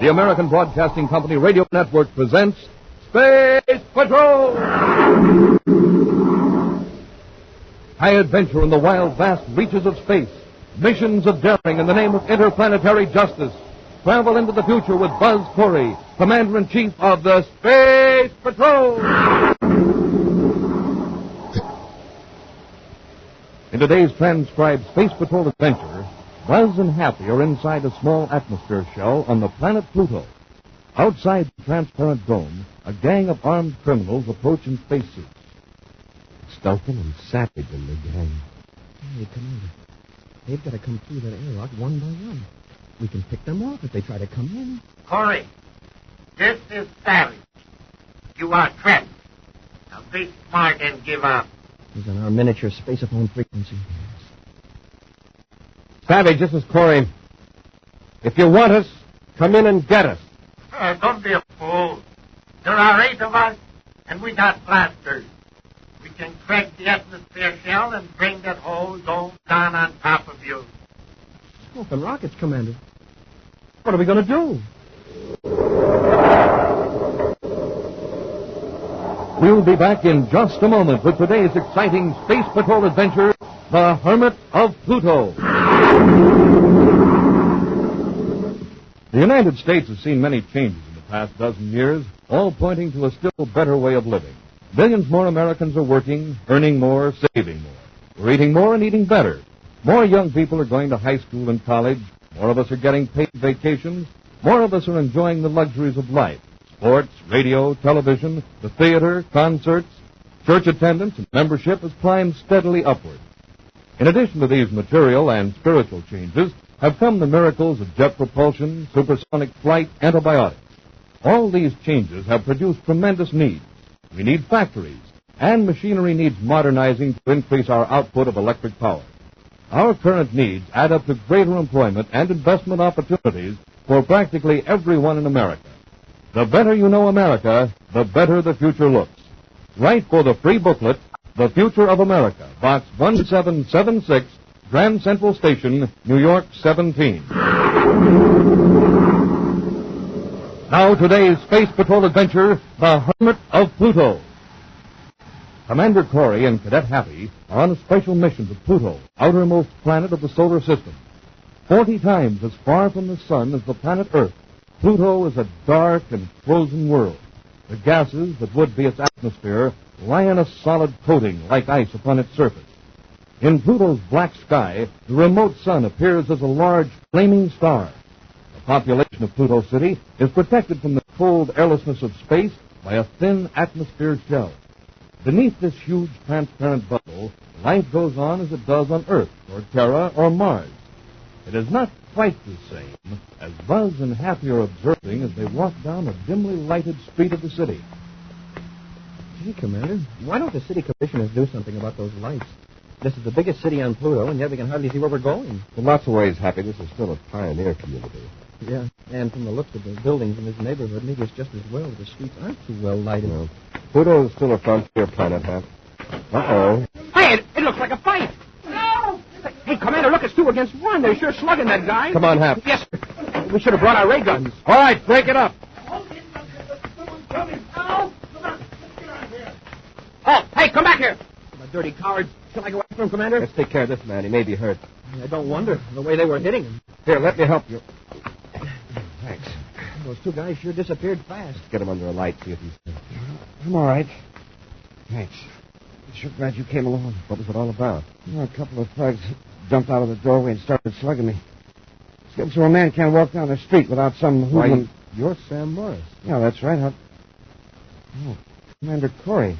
the American Broadcasting Company Radio Network presents Space Patrol! High adventure in the wild, vast reaches of space. Missions of daring in the name of interplanetary justice. Travel into the future with Buzz Corry, Commander-in-Chief of the Space Patrol! In today's transcribed Space Patrol adventure, Buzz and Happy are inside a small atmosphere shell on the planet Pluto. Outside the transparent dome, a gang of armed criminals approach in spacesuits. Stoken and Savage in the gang. Hey, Commander, they've got to come through that airlock one by one. We can pick them off if they try to come in. Corry, this is Savage. You are trapped. Now be smart and give up. He's on our miniature spaceophone frequency. Savage, this is Corry. If you want us, come in and get us. Don't be a fool. There are 8 of us, and we got blasters. We can crack the atmosphere shell and bring that whole dome down on top of you. Smoke and rockets, Commander. What are we going to do? We'll be back in just a moment with today's exciting Space Patrol adventure, The Hermit of Pluto. The United States has seen many changes in the past dozen years, all pointing to a still better way of living. Millions more Americans are working, earning more, saving more. We're eating more and eating better. More young people are going to high school and college. More of us are getting paid vacations. More of us are enjoying the luxuries of life. Sports, radio, television, the theater, concerts, church attendance, and membership has climbed steadily upward. In addition to these material and spiritual changes have come the miracles of jet propulsion, supersonic flight, antibiotics. All these changes have produced tremendous needs. We need factories, and machinery needs modernizing to increase our output of electric power. Our current needs add up to greater employment and investment opportunities for practically everyone in America. The better you know America, the better the future looks. Write for the free booklet, The Future of America, Box 1776, Grand Central Station, New York 17. Now today's Space Patrol adventure, The Hermit of Pluto. Commander Corry and Cadet Happy are on a special mission to Pluto, outermost planet of the solar system. 40 times as far from the sun as the planet Earth, Pluto is a dark and frozen world. The gases that would be its atmosphere lie in a solid coating like ice upon its surface. In Pluto's black sky, the remote sun appears as a large flaming star. The population of Pluto City is protected from the cold airlessness of space by a thin atmosphere shell. Beneath this huge transparent bubble, life goes on as it does on Earth, or Terra, or Mars. It is not quite the same as Buzz and Happy are observing as they walk down a dimly lighted street of the city. Gee, Commander, why don't the city commissioners do something about those lights? This is the biggest city on Pluto, and yet we can hardly see where we're going. In lots of ways, Happy, this is still a pioneer community. Yeah, and from the looks of the buildings in this neighborhood, maybe it's just as well the streets aren't too well lighted. No. Pluto is still a frontier planet, Hap. Uh-oh. Hey, it looks like a fight. No! Hey, Commander, look, it's 2 against 1. They're sure slugging that guy. Come on, Hap. Yes, sir. We should have brought our ray guns. All right, break it up. Oh, hey, come back here. The dirty cowards. Shall I go after him, Commander? Let's take care of this man. He may be hurt. I don't wonder, the way they were hitting him. Here, let me help you. Thanks. Those 2 guys sure disappeared fast. Get him under a light, see if he's... I'm all right. Thanks. I'm sure glad you came along. What was it all about? A couple of thugs jumped out of the doorway and started slugging me. So a man can't walk down the street without some hoodlum... Why, you're Sam Morris. Yeah, that's right. Oh, Commander Corry.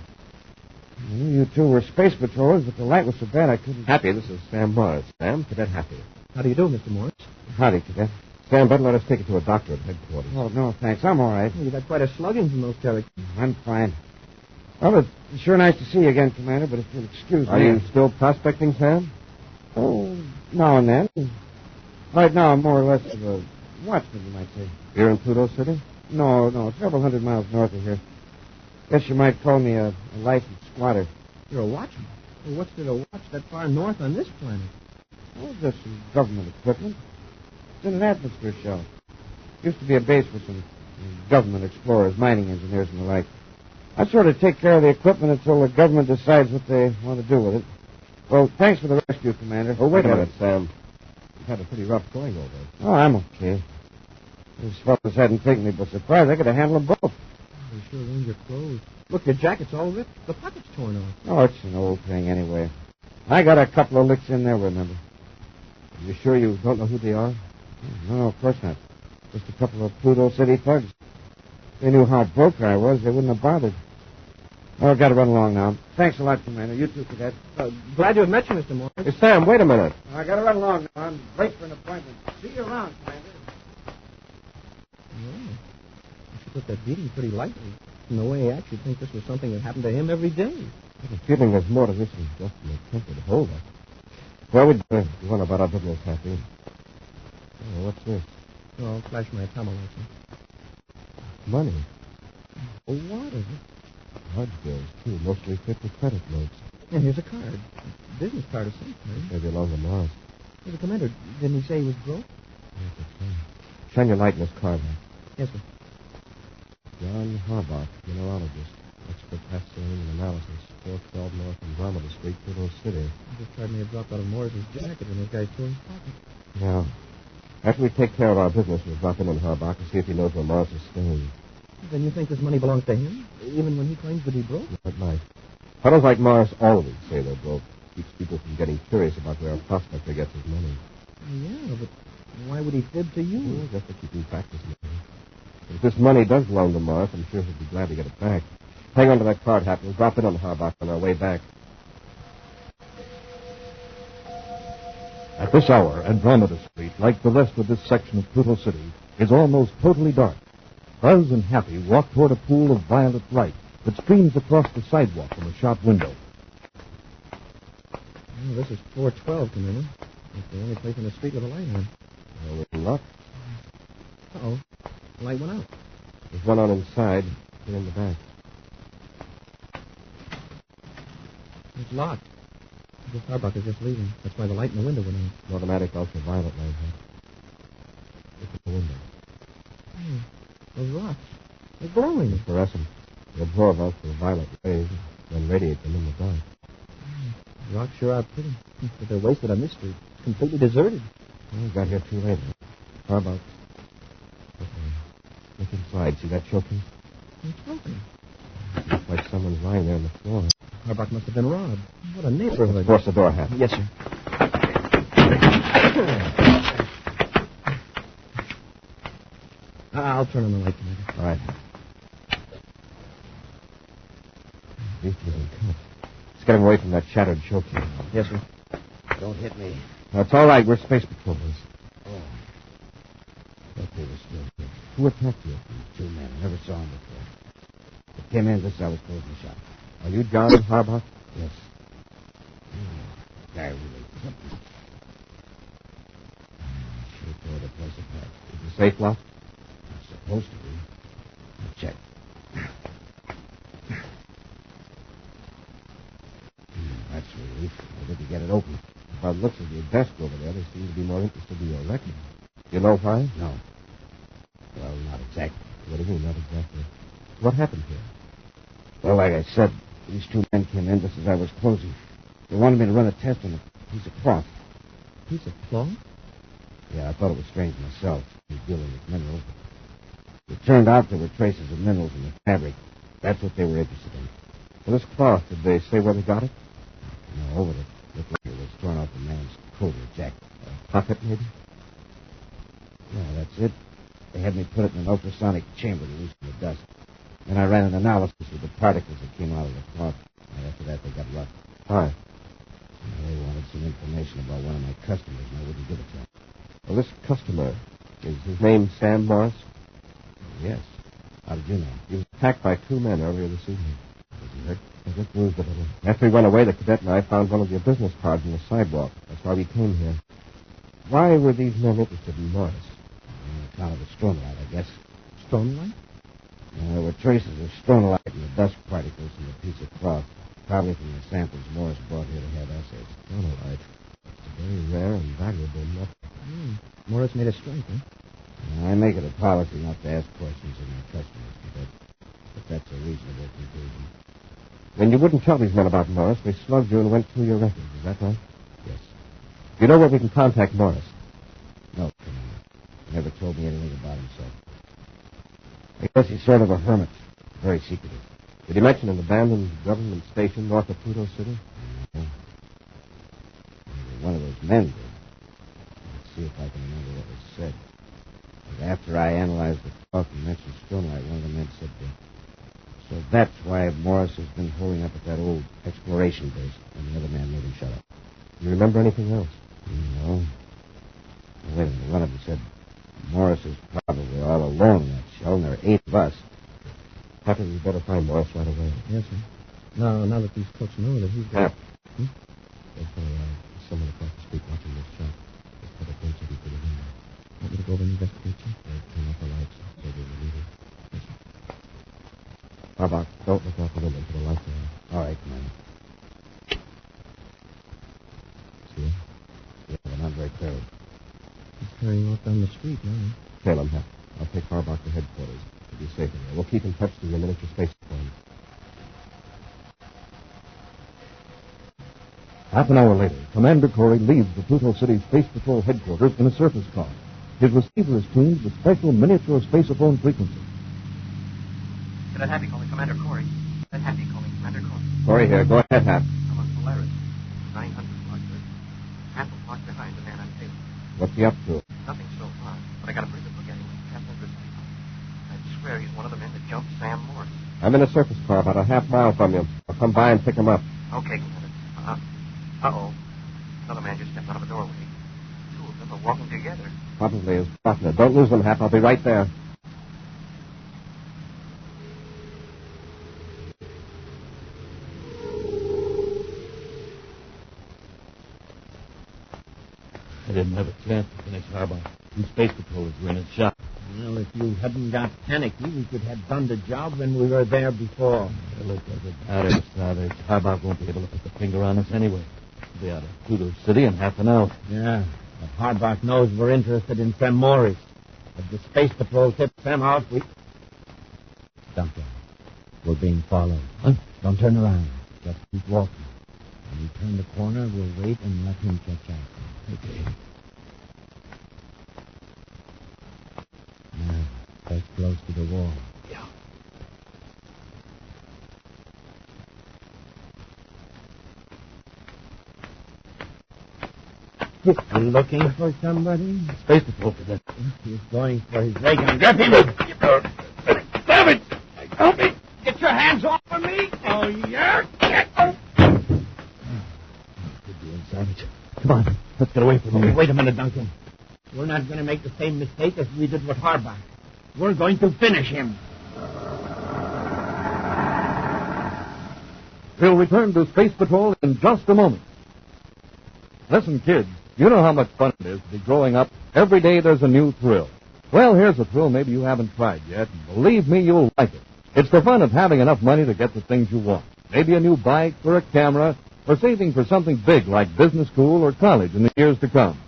I knew you 2 were space patrollers, but the light was so bad I couldn't... Happy, this is Sam Morris. Sam, Cadet Happy. How do you do, Mr. Morris? Howdy, Cadet. Sam, better let us take you to a doctor at headquarters. Oh, no, thanks. I'm all right. Well, you got quite a slugging from those characters. I'm fine. Well, it's sure nice to see you again, Commander, but if you'll excuse me... Are you still prospecting, Sam? Oh, now and then. Right now, I'm more or less of a watchman, you might say. Here in Pluto City? No, several hundred miles north of here. Guess you might call me a licensed squatter. You're a watchman? Well, what's there to watch that far north on this planet? Oh, just some government equipment. It's in an atmosphere shell. Used to be a base for some government explorers, mining engineers, and the like. I sort of take care of the equipment until the government decides what they want to do with it. Well, thanks for the rescue, Commander. Oh, wait a minute, Sam. You've had a pretty rough going over it. Oh, I'm okay. These fellas hadn't taken me by surprise. I could have handled them both. You sure ruined your clothes. Look, your jacket's all ripped. The pocket's torn off. Oh, it's an old thing anyway. I got a couple of licks in there, remember. You sure you don't know who they are? No, of course not. Just a couple of Pluto City thugs. If they knew how broke I was, they wouldn't have bothered. Oh, I've got to run along now. Thanks a lot, Commander. You too, Cadet. Glad to have met you, Mr. Morris. Hey, Sam, wait a minute. I got to run along now. I'm late for an appointment. See you around, Commander. Yeah. You took that beating pretty lightly. In the way he acts, you'd think this was something that happened to him every day. I have a feeling there's more to this than just an attempt to hold us. Well, we'd go on about our business, Happy. Oh, what's this? Oh, I'll flash my Tamil license. Money. Oh, what is it? Large bills, too, mostly fit with credit notes. And here's a card. A business card of some kind. They belong to Mars. Hey, the Commander, didn't he say he was broke? Yes, that's right. Shine your light in this card, man. Yes, sir. John Harbach, mineralogist, expert assaying and analysis, 412 North Andromeda Street, Pluto City. This card may have dropped out of Morris's jacket when those guys tore his pocket. Now, after we take care of our business, we'll drop in on Harbach and see if he knows where Mars is staying. Then you think this money belongs to him, even when he claims to be broke? That might. Fellows like Mars always say they're broke. Keeps people from getting curious about where a prospector gets his money. Yeah, but why would he fib to you? Well, just to keep him practicing. If this money does belong to Mars, I'm sure he'll be glad to get it back. Hang on to that card, Happy. We'll drop in on Harbach on our way back. At this hour, Andromeda Street, like the rest of this section of Pluto City, is almost totally dark. Buzz and Happy walk toward a pool of violet light that streams across the sidewalk from a shop window. Oh, this is 412, Commander. It's the only place in the street with a light on. Well, with luck. Uh-oh. The light went out. There's one on inside, here in the back. It's locked. This Harbach is just leaving. That's why the light in the window went out. An automatic ultraviolet light. Look at the window. Hey, those rocks. They're glowing. They're fluorescent. They absorb ultraviolet rays, then radiate them in the dark. The rocks sure are pretty. But they're wasted on this street. It's completely deserted. Well, we got here too late. Harbach. Look inside. See that showcase? It's open. Looks like someone's lying there on the floor. Harbach must have been robbed. What a neighborhood. Force the door, Happy. Yes, sir. I'll turn on the light, Commander. All right. These little cuts. Let's get him away from that shattered showcase. Yes, sir. Don't hit me. That's all right. We're space patrollers. Oh. Thought they were still here. Who attacked you? Two men. I never saw them before. They came in just as I was closing the shop. Are you John Harbach? Yes. Guy really clipped me. Sure tore the place apart. Is the safe locked? It's supposed to be. I'll check. That's a relief. I didn't get it open. By the looks of your desk over there, they seem to be more interested in your record. You know why? No. Well, not exactly. What do you mean, not exactly? What happened here? Well, like I said, these two men came in just as I was closing. They wanted me to run a test on a piece of cloth. Piece of cloth? Yeah, I thought it was strange myself. He was dealing with minerals. It turned out there were traces of minerals in the fabric. That's what they were interested in. Well, this cloth, did they say where they got it? No, over it. Looked like it was torn off the man's coat or jacket. Pocket, maybe? Yeah, that's it. They had me put it in an ultrasonic chamber to loosen the dust. Then I ran an analysis of the particles that came out of the cloth. And after that, they got rough. Why? They wanted some information about one of my customers, and I wouldn't give it to them. Well, this customer, is his name Sam Morris? Yes. How did you know? He was attacked by two men earlier this evening. Was he hurt? I just bruised a little. After we went away, the cadet and I found one of your business cards on the sidewalk. That's why we came here. Why were these men interested in Morris? On account of the stronolite, I guess. Stronolite? There were traces of stronolite in the dust particles in the piece of cloth. Probably from the samples Morris brought here to have assays. Stronolite. It's a very rare and valuable metal. Morris made a strike, huh? I make it a policy not to ask questions of my customers, but that's a reasonable conclusion. When you wouldn't tell these men about Morris, they slugged you and went through your records. Is that right? Yes. You know where we can contact Morris? No, Commander. He never told me anything about himself. I guess he's sort of a hermit. Very secretive. Did he mention an abandoned government station north of Pluto City? No. Maybe one of those men did. Let's see if I can remember what was said. But after I analyzed the talk and mentioned Stonelight, one of the men said, so that's why Morris has been holding up at that old exploration base. And the other man made him shut up. Do you remember anything else? No. Well, wait a minute. One of them said Morris is probably all alone in that shell, and there are 8 of us. Happy, we better find Morris right away. Yes, sir. Now that these folks know that he's Cap. Hmm? There's someone across the street watching this shop. Let's put a phone so we can get in there. Want me to go over and investigate, sir? Turn off the lights so they will leave it. Yes, sir. How about don't look out the window until the lights are on? All right, Commander. See him? Yeah, but not very clearly. He's carrying off down the street now. Tail him, Hap. I'll take Harbach to headquarters. He'll be safe in there. We'll keep in touch through your miniature space phone. Half an hour later, Commander Corry leaves the Pluto City Space Patrol headquarters in a surface car. His receiver is tuned with special miniature spaceophone frequency. Cadet Happy calling Commander Corry. Cadet Happy calling Commander Corry. Corry here. Go ahead, Hap. I'm on Polaris. 900 Roger. Half a block behind the man I'm tailing. What's he up to? Nothing so far, but I got a pretty good look at him. Half over his feet. I'd swear he's one of the men that jumped Sam Morris. I'm in a surface car about a half mile from you. I'll come by and pick him up. Okay, Commander. Uh-oh. Another man just stepped out of a doorway. 2 of them are walking together. Probably his partner. Don't lose them, Hap. I'll be right there. I didn't have a chance to finish Harbach. Two space patrollers were in his shop. Well, if you hadn't got panicky, we could have done the job when we were there before. Well, it doesn't matter, Savage. Harbach won't be able to put the finger on us anyway. We'll be out of Pluto City in half an hour. Yeah, but Harbach knows we're interested in Sam Morris. If the space patrol tips Sam out, we... Don't go. We're being followed. Huh? Don't turn around. Just keep walking. When we turn the corner, we'll wait and let him catch up. Okay. Now, stay close to the wall. Yeah. You looking for somebody? Space patrol cadet. He's going for his ray gun. Grab him! Savage! Help me! Get your hands off of me! Oh, yeah! Good doing, Savage. Come on. Let's get away from him. Wait a minute, Duncan. We're not going to make the same mistake as we did with Harbach. We're going to finish him. We'll return to Space Patrol in just a moment. Listen, kids, you know how much fun it is to be growing up. Every day there's a new thrill. Well, here's a thrill maybe you haven't tried yet, and believe me, you'll like it. It's the fun of having enough money to get the things you want. Maybe a new bike or a camera, or saving for something big like business school or college in the years to come.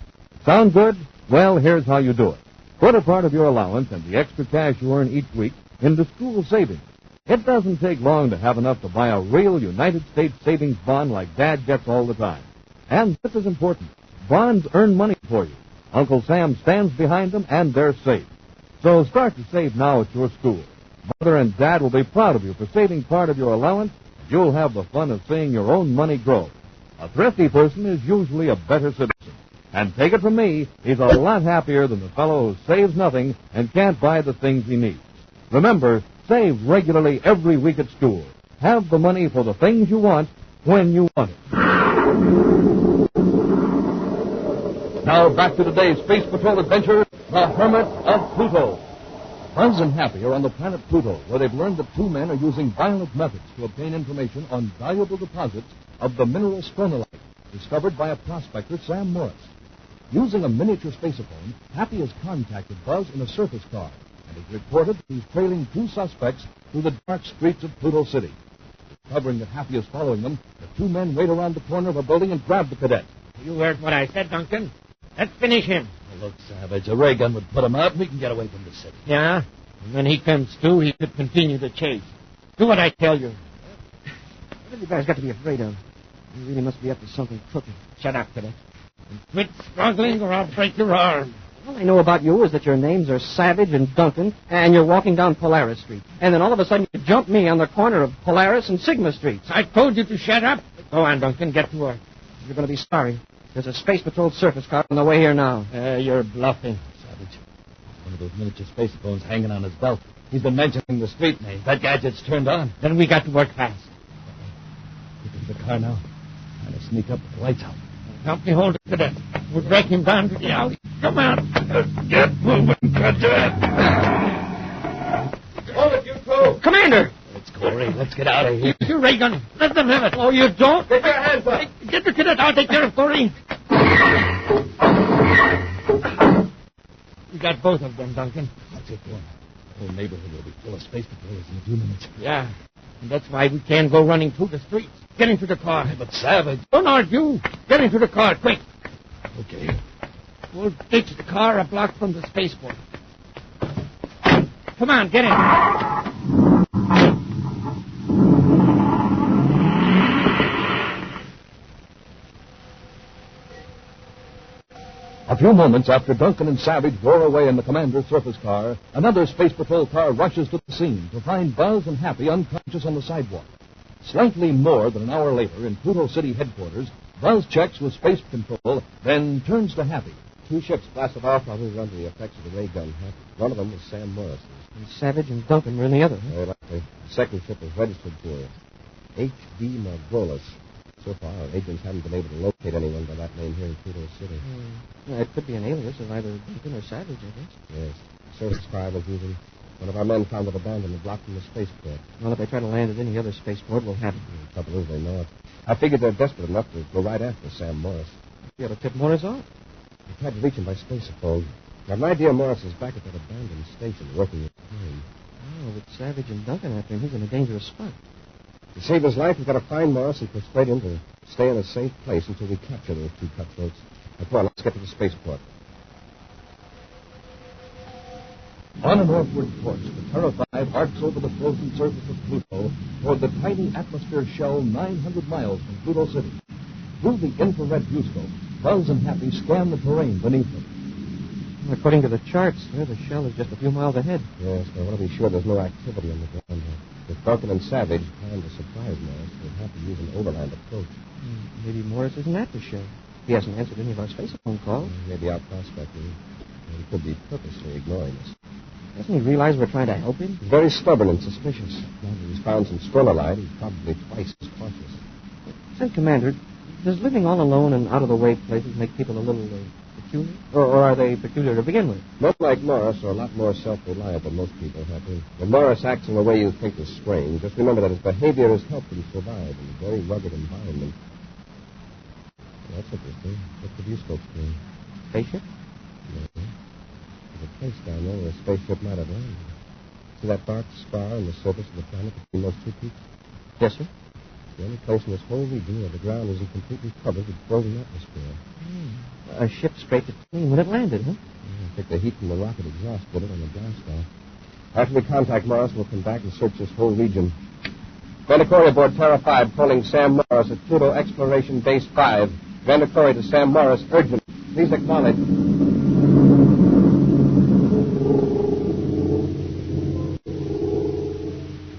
Sound good? Well, here's how you do it. Put a part of your allowance and the extra cash you earn each week into school savings. It doesn't take long to have enough to buy a real United States savings bond like Dad gets all the time. And this is important. Bonds earn money for you. Uncle Sam stands behind them, and they're safe. So start to save now at your school. Mother and Dad will be proud of you for saving part of your allowance. You'll have the fun of seeing your own money grow. A thrifty person is usually a better citizen. And take it from me, he's a lot happier than the fellow who saves nothing and can't buy the things he needs. Remember, save regularly every week at school. Have the money for the things you want when you want it. Now back to today's Space Patrol adventure, the Hermit of Pluto. Buzz and Happy are on the planet Pluto, where they've learned that 2 men are using violent methods to obtain information on valuable deposits of the mineral stronolite, discovered by a prospector, Sam Morris. Using a miniature spaceophone, Happy has contacted Buzz in a surface car, and he's reported that he's trailing 2 suspects through the dark streets of Pluto City. Discovering that Happy is following them, the 2 men wait around the corner of a building and grab the cadet. You heard what I said, Duncan. Let's finish him. Well, look, Savage, a ray gun would put him out and we can get away from the city. Yeah? And when he comes to, he could continue the chase. Do what I tell you. What have you guys got to be afraid of? You really must be up to something crooked. Shut up, Cadet. And quit struggling or I'll break your arm. All I know about you is that your names are Savage and Duncan, and you're walking down Polaris Street. And then all of a sudden you jump me on the corner of Polaris and Sigma Streets. I told you to shut up. Go on, Duncan. Get to work. You're going to be sorry. There's a Space Patrol surface car on the way here now. You're bluffing. Savage, one of those miniature space phones hanging on his belt. He's been mentioning the street name. That gadget's turned on. Then we got to work fast. Get into the car now. Trying to sneak up with the lights out. Help me hold it, Cadet. We'll break him down to the alley. Come on. Get moving, Cadet. Hold it, you two! Commander! It's Corry. Let's get out of here. You ray gun. Let them have it. Oh, you don't? Get your hands up! Get the Cadet. I'll take care of Corry. We got both of them, Duncan. That's it, one. The whole neighborhood will be full of space patrols in a few minutes. Yeah. And that's why we can't go running through the streets. Get into the car. But Savage... Don't argue. Get into the car, quick. Okay. We'll ditch the car a block from the spaceport. Come on, get in. A few moments after Duncan and Savage roar away in the commander's surface car, another Space Patrol car rushes to the scene to find Buzz and Happy unconscious on the sidewalk. Slightly more than an hour later, in Pluto City headquarters, Buzz checks with Space Control, then turns to Happy. 2 ships blasted off while we were under the effects of the ray gun. One of them was Sam Morris's. And Savage and Duncan were in the other. Very likely. The second ship was registered for H.D. Margolis. So far, our agents haven't been able to locate anyone by that name here in Pluto City. Yeah, it could be an alias of either Duncan or Savage, I guess. Yes. The service car I was using. One of our men found it abandoned and blocked from the spaceport. Well, if they try to land at any other spaceport, we'll have it. The trouble is they know it. I figured they're desperate enough to go right after Sam Morris. You ought to tip Morris off. I tried to reach him by spacephone. Now, my dear Morris is back at that abandoned station working at time. Oh, with Savage and Duncan after him, he's in a dangerous spot. To save his life, we've got to find Morris and persuade him to stay in a safe place until we capture those 2 cutthroats. Now, come on, let's get to the spaceport. On a northward course, the Terra 5 arcs over the frozen surface of Pluto toward the tiny atmosphere shell 900 miles from Pluto City. Through the infrared viewscope, Buzz and Happy scan the terrain beneath them. According to the charts, the shell is just a few miles ahead. Yes, but I want to be sure there's no activity on the ground here. If Duncan and Savage plan to surprise Morris, we'll have to use an overland approach. Maybe Morris isn't at the shell. He hasn't answered any of our spacephone calls. Maybe out prospecting. He could be purposely ignoring us. Doesn't he realize we're trying to help him? He's very stubborn and suspicious. Now that he's found some stronolite, he's probably twice as cautious. Say, Commander, does living all alone in out-of-the-way places make people a little peculiar? Or are they peculiar to begin with? Not like Morris, are a lot more self-reliant than most people have been. When Morris acts in a way you think is strange, just remember that his behavior has helped him survive in a very rugged environment. Well, that's interesting. What's the viewscope screen? Spaceship? No. There's a place down there where a spaceship might have landed. See that dark scar on the surface of the planet between those 2 peaks? Yes, sir. It's the only place in this whole region where the ground isn't completely covered with frozen atmosphere. A ship scraped it clean when it landed, huh? I think the heat from the rocket exhaust put it on the blast off. After we contact Morris, we'll come back and search this whole region. Commander Corry aboard Terra 5, calling Sam Morris at Pluto Exploration Base 5. Commander Corry to Sam Morris, urgent. Please acknowledge.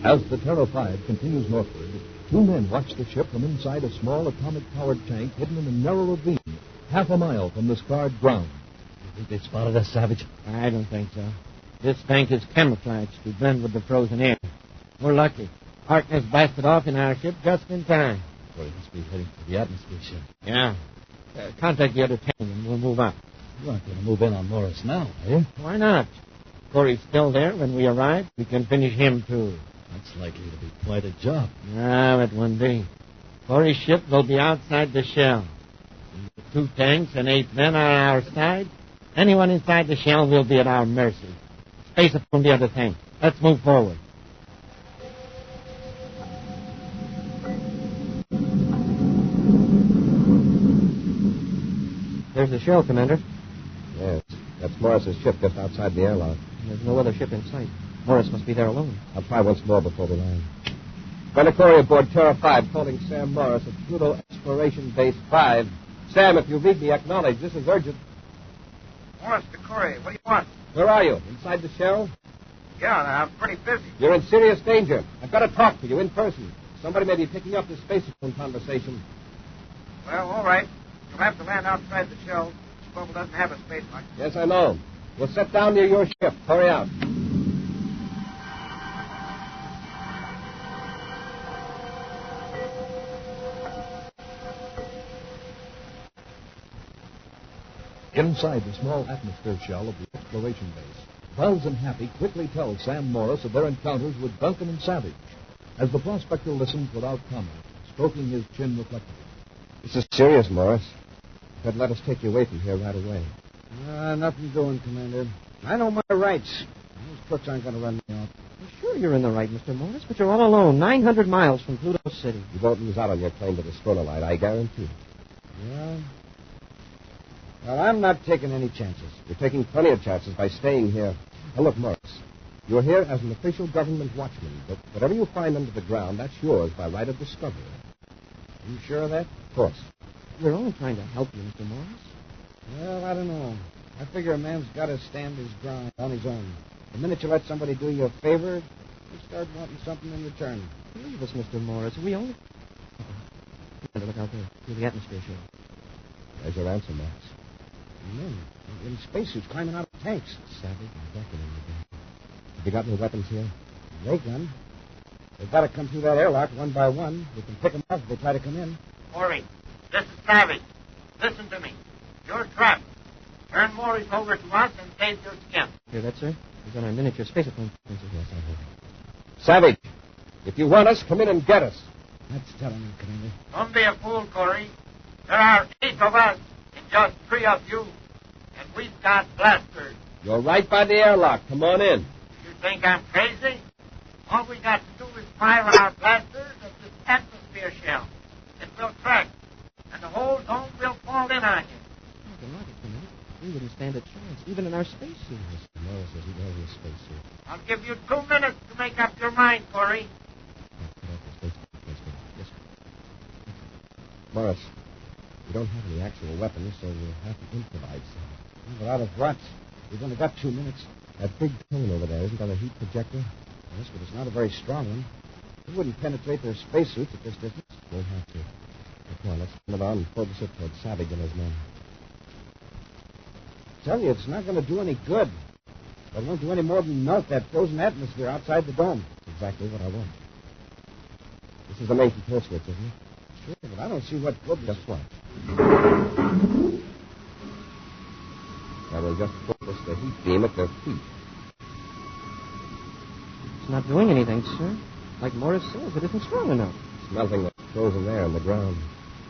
As the Terra 5 continues northward, 2 men watch the ship from inside a small atomic-powered tank hidden in a narrow ravine, half a mile from the scarred ground. You think they spotted us, Savage? I don't think so. This tank is camouflaged to blend with the frozen air. We're lucky. Harkness blasted off in our ship just in time. Well, he must be heading for the atmosphere ship. Yeah. Contact the other tank and we'll move on. You aren't going to move in on Morris now, are you? Why not? Corey's still there when we arrive. We can finish him, too. That's likely to be quite a job. No, it won't be. Corey's ship will be outside the shell. The 2 tanks and 8 men are on our side. Anyone inside the shell will be at our mercy. Space up from the other tank. Let's move forward. There's the shell, Commander. Yes, that's Morris's ship just outside the airlock. There's no other ship in sight. Morris must be there alone. I'll try once more before we land. Commander Corry aboard Terra 5, calling Sam Morris at Pluto Exploration Base 5. Sam, if you read me, acknowledge. This is urgent. Morris to Corry, what do you want? Where are you? Inside the shell? Yeah, I'm pretty busy. You're in serious danger. I've got to talk to you in person. Somebody may be picking up this spacephone conversation. Well, all right. You'll have to land outside the shell. This bubble doesn't have a space lock. Yes, I know. We'll set down near your ship. Hurry out. Inside the small atmosphere shell of the exploration base, Buzz and Happy quickly tell Sam Morris of their encounters with Duncan and Savage. As the prospector listens without comment, stroking his chin reflectively. This is serious, Morris. But let us take you away from here right away. Nothing doing, Commander. I know my rights. Those crooks aren't going to run me off. Well, sure you're in the right, Mr. Morris, but you're all alone, 900 miles from Pluto City. You won't lose out on your claim to the Stronolite, I guarantee. Yeah. Well, I'm not taking any chances. You're taking plenty of chances by staying here. Now, look, Morris, you're here as an official government watchman, but whatever you find under the ground, that's yours by right of discovery. You sure of that? Of course. We're only trying to help you, Mr. Morris. Well, I don't know. I figure a man's got to stand his ground on his own. The minute you let somebody do you a favor, you start wanting something in return. Believe us, Mr. Morris. We only... Look out there, through the atmosphere shell. There's your answer, Morris. Men in spacesuits climbing out of tanks. Savage and Duncan in the back. Have you got any weapons here? Ray gun. They've got to come through that airlock one by one. We can pick them off if they try to come in. Corry, this is Savage. Listen to me. You're trapped. Turn Morris over to us and save your skin. Hear that, sir? We've got our miniature spacephone. Yes, I heard it. Savage, if you want us, come in and get us. That's telling you, Commander. Don't be a fool, Corry. There are 8 of us and just 3 of you. And we've got blasters. You're right by the airlock. Come on in. You think I'm crazy? All we got to do is fire our blasters at this atmosphere shell. It will crack, and the whole dome will fall in on you. Nothing like it, Commander. We wouldn't stand a chance, even in our spacesuits. Mr. Morris says he'd wear his spacesuit. I'll give you 2 minutes to make up your mind, Corry. Yes, sir. Morris, we don't have any actual weapons, so we'll have to improvise some. But out of what? We've only got 2 minutes. That big cone over there, isn't that a heat projector? Yes, but it's not a very strong one. It wouldn't penetrate their spacesuits at this distance. We'll have to. Now, come on, let's turn it on and focus it toward Savage and his men. I tell you, it's not going to do any good. It won't do any more than melt that frozen atmosphere outside the dome. That's exactly what I want. This is the main control switch, isn't it? Sure, but I don't see what good... Just watch. Now we'll just focus the heat beam at their feet. It's not doing anything, sir. Like Morris says, it isn't strong enough. It's melting the frozen air on the ground.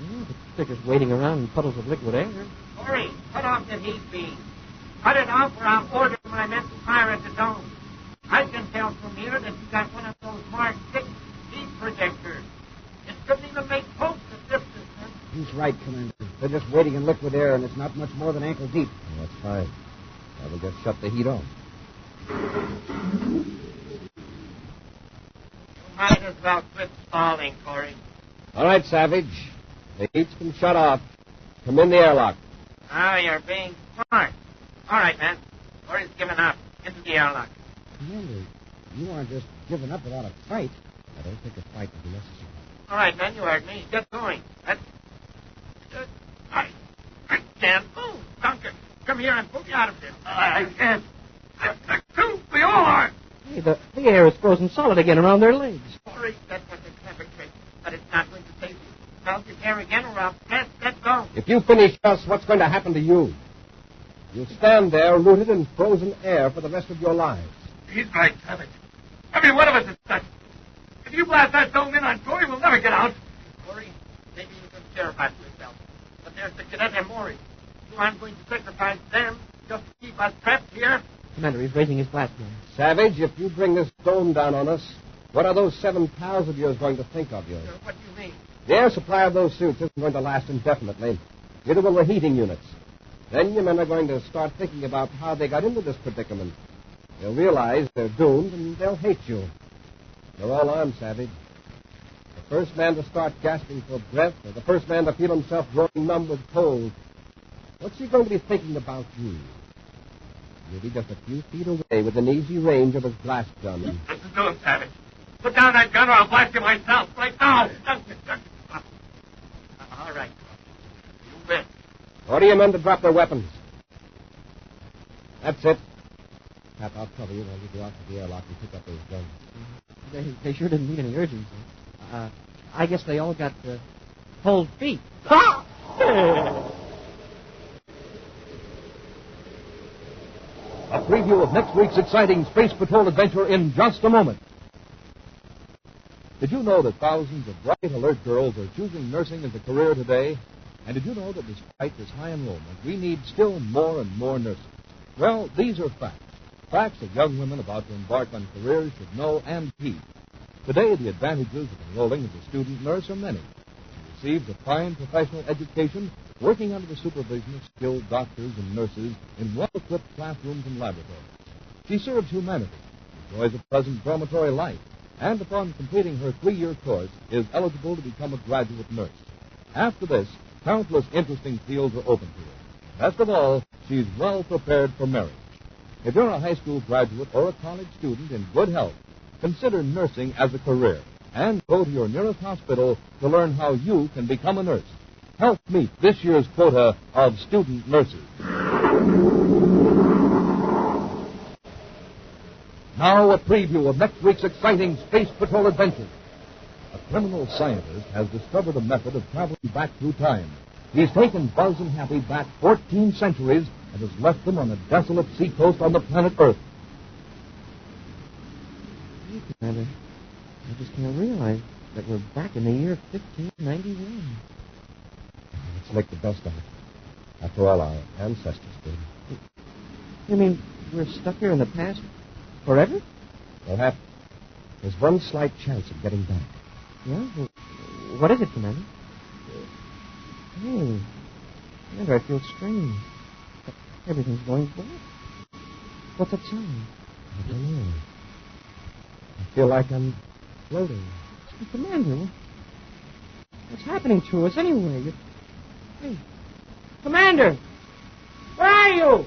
Yeah, but they're just waiting around in puddles of liquid air. Corry, cut off the heat beam. Cut it off or I'll order my men to fire at the dome. I can tell from here that you got one of those Mark 6 heat projectors. It couldn't even make pulse at this distance. He's right, Commander. They're just waiting in liquid air, and it's not much more than ankle deep. Well, that's fine. Now we'll just shut the heat off. You might as well quit stalling, Corry. All right, Savage. The heat's been shut off. Come in the airlock. Now you're being smart. All right, man. Corry's given up. Into the airlock. Commander, you aren't just giving up without a fight. I don't think a fight will be necessary. All right, man, you heard me. Get going. I can't move. Duncan, come here and pull me out of this. I can't. We all are. Hey, the air is frozen solid again around their legs. Corry, that was a clever trick, but it's not going to save you. Melt your air again or I'll blast that dome. If you finish us, what's going to happen to you? You'll stand there rooted in frozen air for the rest of your lives. He's right, Savage. Every one of us is stuck. If you blast that dome in on Corry, we'll never get out. Corry, maybe you can terrify yourself. But there's the Cadet and Morris. You aren't going to sacrifice them just to keep us trapped here. Commander, he's raising his blast gun. Savage, if you bring this dome down on us, what are those 7 pals of yours going to think of you? What do you mean? The air supply of those suits isn't going to last indefinitely. Neither will the heating units. Then your men are going to start thinking about how they got into this predicament. They'll realize they're doomed, and they'll hate you. They're all armed, Savage. The first man to start gasping for breath, or the first man to feel himself growing numb with cold, what's he going to be thinking about you? You'll be just a few feet away within easy range of his blast gun. Listen to him, Savage. Put down that gun or I'll blast you myself. Right now. All right. You bet. Order your men to drop their weapons. That's it. Pat, I'll cover you while you go out to the airlock and pick up those guns. They sure didn't need any urgency. I guess they all got cold feet. A preview of next week's exciting Space Patrol adventure in just a moment. Did you know that thousands of bright, alert girls are choosing nursing as a career today? And did you know that despite this high enrollment, we need still more and more nurses? Well, these are facts. Facts that young women about to embark on careers should know and keep. Today, the advantages of enrolling as a student nurse are many. She receives a fine professional education working under the supervision of skilled doctors and nurses in well-equipped classrooms and laboratories. She serves humanity, enjoys a pleasant dormitory life, and upon completing her 3-year course is eligible to become a graduate nurse. After this, countless interesting fields are open to her. Best of all, she's well prepared for marriage. If you're a high school graduate or a college student in good health, consider nursing as a career and go to your nearest hospital to learn how you can become a nurse. Help meet this year's quota of student nurses. Now a preview of next week's exciting Space Patrol adventure. A criminal scientist has discovered a method of traveling back through time. He's taken Buzz and Happy back 14 centuries and has left them on a desolate seacoast on the planet Earth. Hey, Commander, I just can't realize that we're back in the year 1591. Let's make the best of it. After all, our ancestors did. You mean we're stuck here in the past forever? Perhaps. There's one slight chance of getting back. Yeah? Well, what is it, Commander? Hey, Commander, I feel strange. Everything's going black. What's that sound? I don't know. I feel like I'm floating. Hey, Commander, what's happening to us anyway? Hey, Commander, where are you?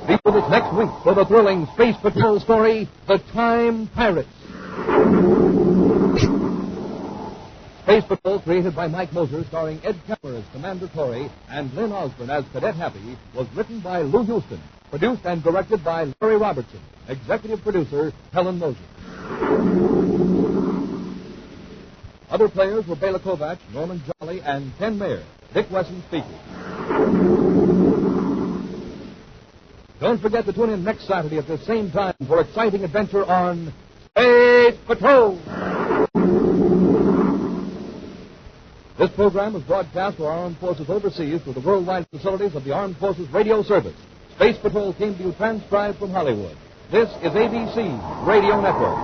Be with us next week for the thrilling Space Patrol story, The Time Pirates. Space Patrol, created by Mike Moser, starring Ed Kemmer as Commander Corry and Lynn Osborn as Cadet Happy, was written by Lou Houston, produced and directed by Larry Robertson, executive producer Helen Moser. Other players were Bela Kovac, Norman Jolly, and Ken Mayer. Dick Wesson speaking. Don't forget to tune in next Saturday at the same time for exciting adventure on Space Patrol. This program is broadcast to our armed forces overseas through the worldwide facilities of the Armed Forces Radio Service. Space Patrol came to you transcribed from Hollywood. This is ABC Radio Network.